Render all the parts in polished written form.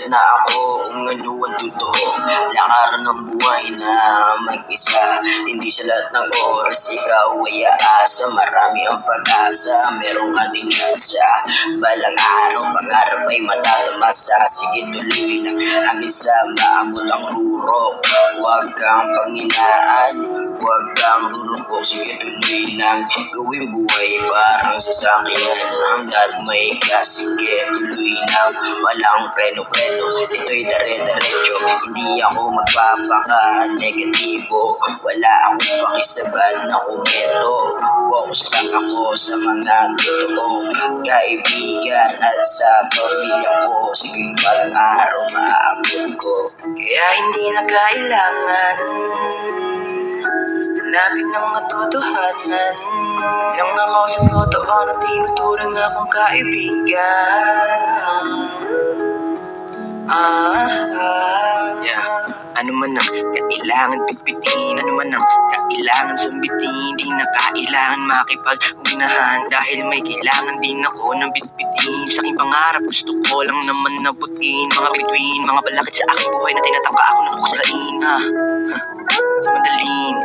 na ako kung ano ang totoo. Lakaran ng buhay na mag-isa, hindi sa lahat ng oras ikaw ay aasa. Marami ang pag-asa, merong ating tsansa. Balang araw, pangarap ay matatamasa. Sige tuloy lang, hanggang sa maabot ang rurok. Huwag kang panghinaan, huwag kang rurupok. Sige tuloy lang, gawin buhay parang sasakyan. Hanggat may gas, sige tuloy lang, walang preno-preno. Ito'y dare-diretso, hindi ako magpapaka-negatibo. Wala akong pakisabad na komento. Focus lang ako sa mga totoo, kaibigan at sa pamilya ko. Sige palang araw maabot ko. Kaya hindi na kailangan hanapin ng katotohanan. Lang ako sa totoo na tinuturing akong kaibigan. Ano man ang kailangan pitpitin, ano man ang kailangan sambitin, di na kailangan makipag-unahan, dahil may kailangan din ako ng bitbitin. Sa aking pangarap gusto ko lang naman nabutin mga bituin, mga balakid sa aking buhay na tinatangka ako ng buksain. Sa mandalin.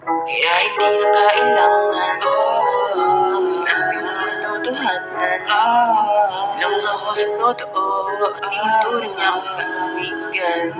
Kaya hindi na kailangan hanapin ang katotohanan. Lang ako sa totoo, tinuturing akong kaibigan.